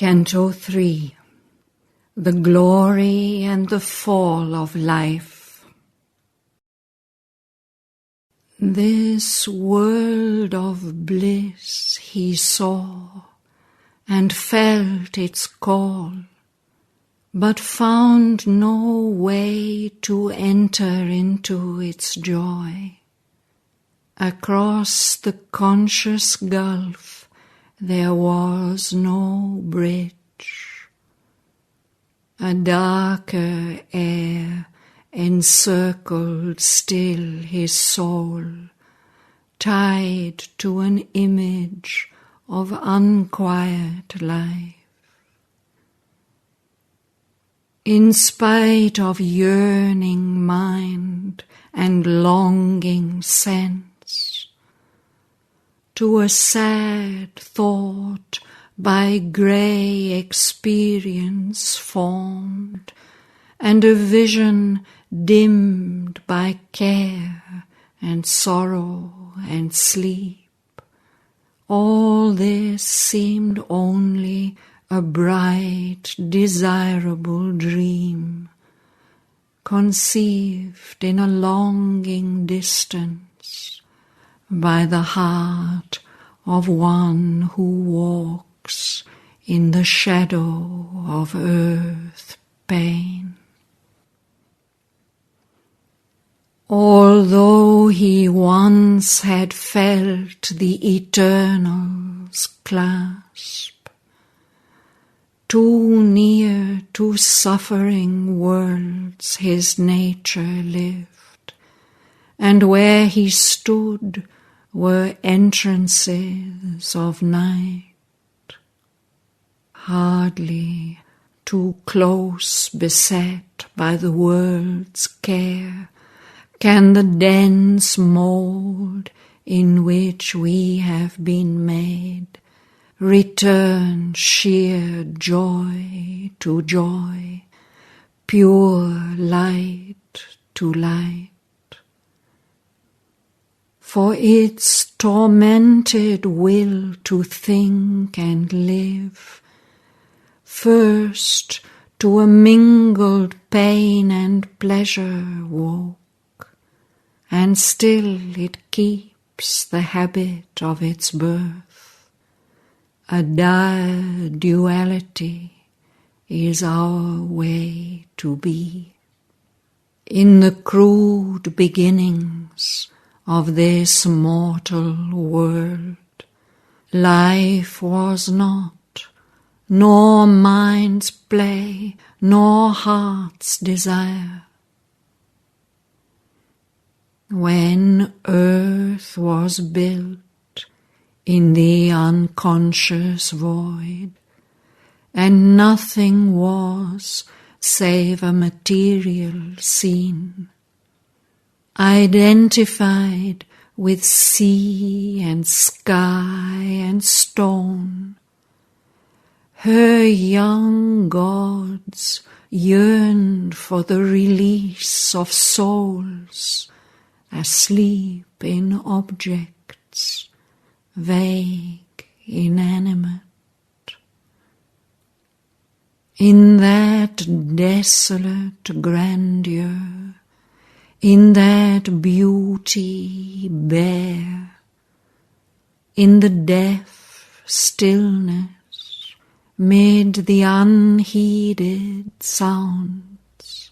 Canto 3. The Glory and the Fall of Life. This world of bliss he saw, and felt its call, but found no way to enter into its joy. Across the conscious gulf there was no bridge. A darker air encircled still his soul, tied to an image of unquiet life. In spite of yearning mind and longing sense, to a sad thought by grey experience formed, and a vision dimmed by care and sorrow and sleep, all this seemed only a bright, desirable dream, conceived in a longing distance by the heart of one who walks in the shadow of earth pain. Although he once had felt the Eternal's clasp, too near to suffering worlds his nature lived, and where he stood were entrances of night. Hardly too close beset by the world's care can the dense mould in which we have been made return sheer joy to joy, pure light to light. For its tormented will to think and live, first to a mingled pain and pleasure woke, and still it keeps the habit of its birth. A dire duality is our way to be. In the crude beginnings of this mortal world, life was not, nor mind's play, nor heart's desire. When earth was built in the unconscious void, and nothing was save a material scene, identified with sea and sky and stone, her young gods yearned for the release of souls asleep in objects, vague, inanimate. In that desolate grandeur, in that beauty bare, in the deaf stillness, mid the unheeded sounds,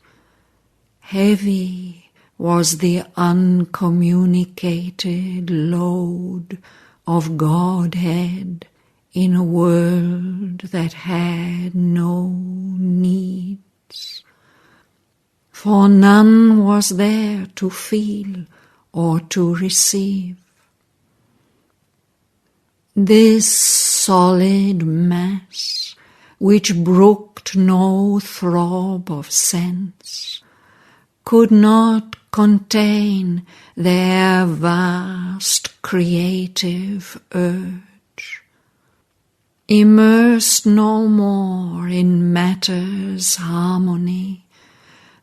heavy was the uncommunicated load of Godhead in a world that had no needs. For none was there to feel or to receive. This solid mass, which brooked no throb of sense, could not contain their vast creative urge. Immersed no more in matter's harmony,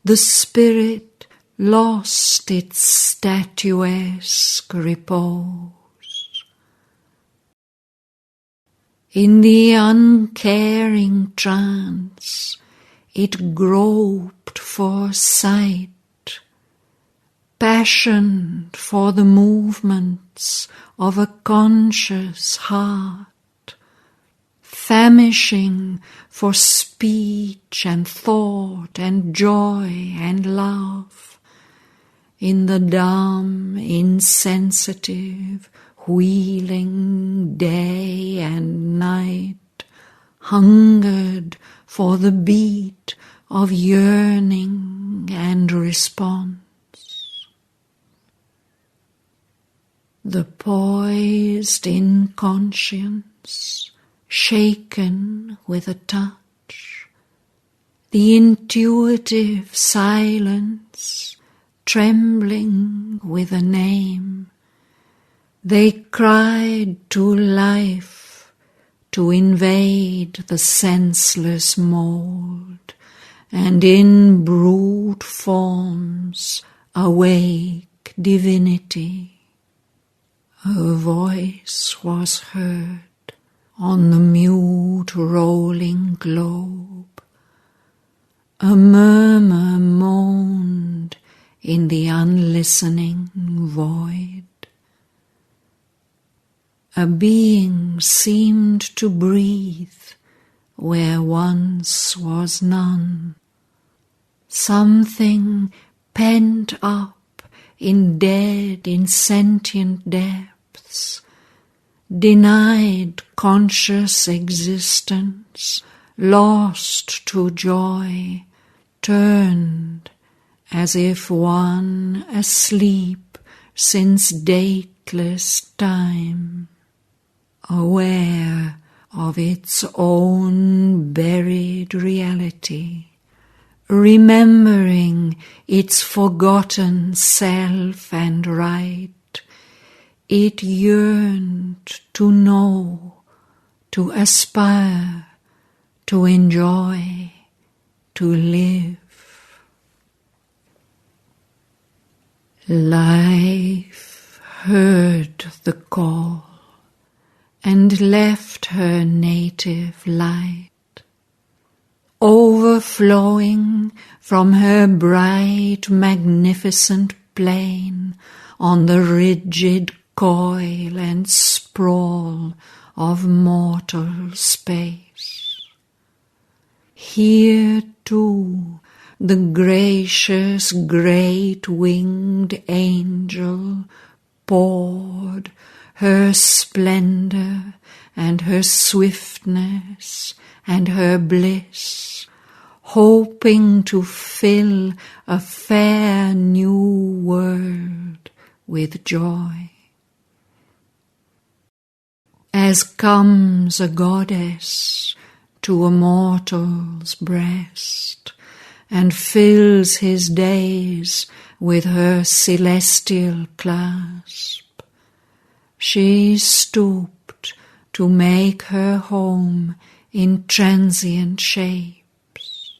the spirit lost its statuesque repose. In the uncaring trance, it groped for sight, passioned for the movements of a conscious heart, famishing for speech and thought and joy and love, in the dumb, insensitive, wheeling day and night, hungered for the beat of yearning and response. The poised inconscience, shaken with a touch, the intuitive silence, trembling with a name, they cried to life to invade the senseless mould, and in brute forms awake divinity. Her voice was heard on the mute rolling globe. A murmur moaned in the unlistening void. A being seemed to breathe where once was none. Something pent up in dead, insentient depths, denied conscious existence, lost to joy, turned as if one asleep since dateless time, aware of its own buried reality, remembering its forgotten self and right. It yearned to know, to aspire, to enjoy, to live. Life heard the call and left her native light, overflowing from her bright, magnificent plain on the rigid coil and sprawl of mortal space. Here too the gracious great-winged angel poured her splendor and her swiftness and her bliss, hoping to fill a fair new world with joy. As comes a goddess to a mortal's breast, and fills his days with her celestial clasp, she stooped to make her home in transient shapes.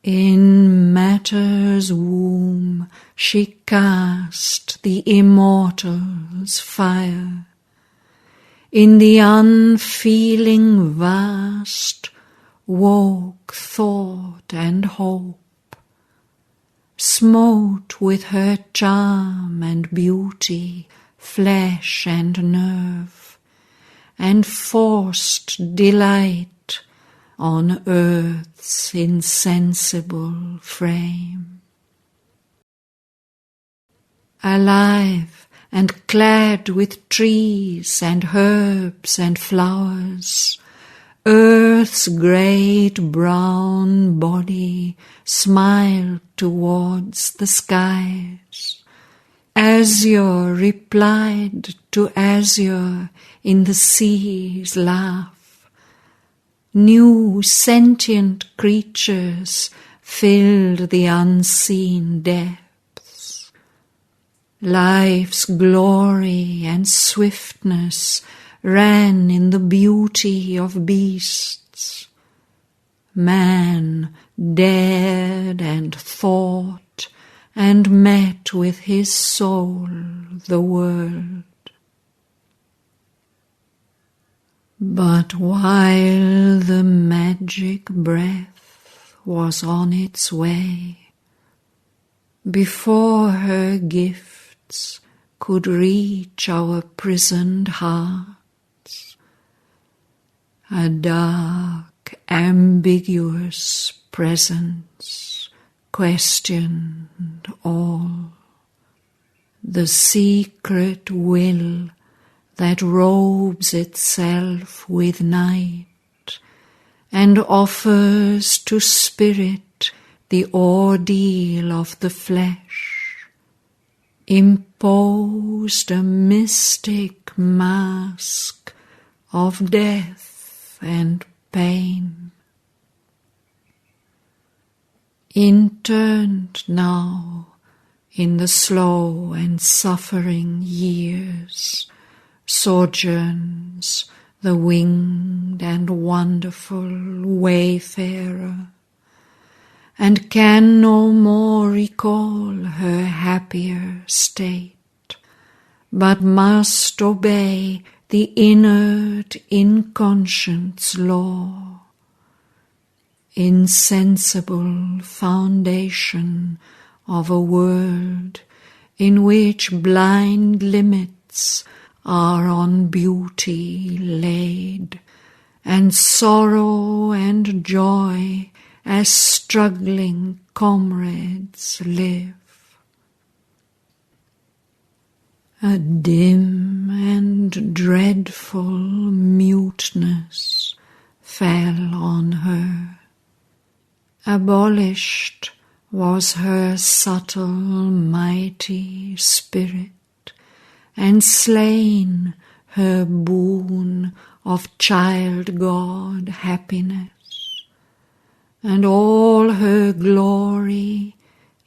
In matter's womb she cast the immortal's fire. In the unfeeling vast woke thought and hope, smote with her charm and beauty flesh and nerve, and forced delight on earth's insensible frame. Alive and clad with trees and herbs and flowers, earth's great brown body smiled towards the skies. Azure replied to azure in the sea's laugh. New sentient creatures filled the unseen depths. Life's glory and swiftness ran in the beauty of beasts. Man dared and thought and met with his soul the world. But while the magic breath was on its way, before her gifts could reach our prisoned hearts, a dark, ambiguous presence questioned all. The secret will that robes itself with night and offers to spirit the ordeal of the flesh, imposed a mystic mask of death and pain. Interned now in the slow and suffering years, Sojourns, the winged and wonderful wayfarer, and can no more recall her happier state, but must obey the inert inconscient's law. Insensible foundation of a world in which blind limits are on beauty laid, and sorrow and joy as struggling comrades live. A dim and dreadful muteness fell on her. Abolished was her subtle, mighty spirit, and slain her boon of child-god happiness, and all her glory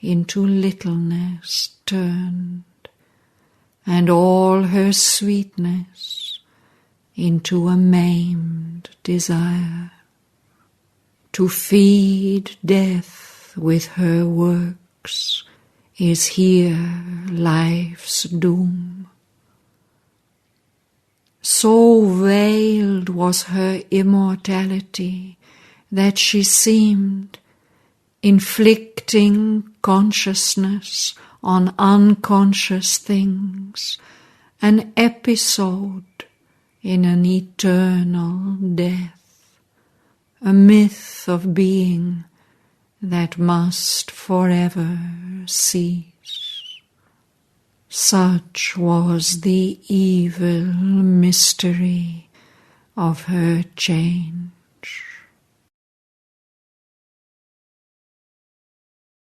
into littleness turned, and all her sweetness into a maimed desire. To feed death with her works is here life's doom. So veiled was her immortality that she seemed inflicting consciousness on unconscious things, an episode in an eternal death, a myth of being that must forever cease. Such was the evil mystery of her change.